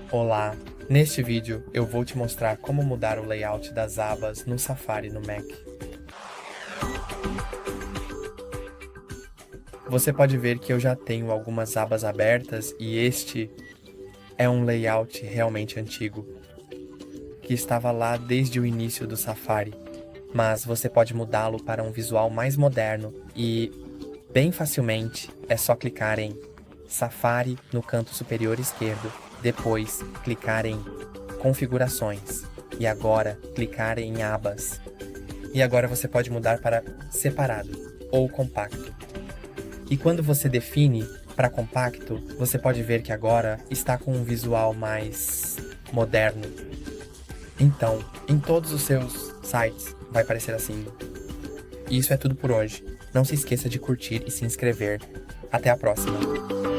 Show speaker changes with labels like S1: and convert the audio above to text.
S1: Olá! Neste vídeo eu vou te mostrar como mudar o layout das abas no Safari no Mac. Você pode ver que eu já tenho algumas abas abertas e este é um layout realmente antigo, que estava lá desde o início do Safari, mas você pode mudá-lo para um visual mais moderno e, bem facilmente, é só clicar em Safari no canto superior esquerdo, depois clicar em configurações e agora clicar em abas. E agora você pode mudar para separado ou compacto. E quando você define para compacto, você pode ver que agora está com um visual mais moderno. Então, em todos os seus sites vai aparecer assim. E isso é tudo por hoje. Não se esqueça de curtir e se inscrever. Até a próxima!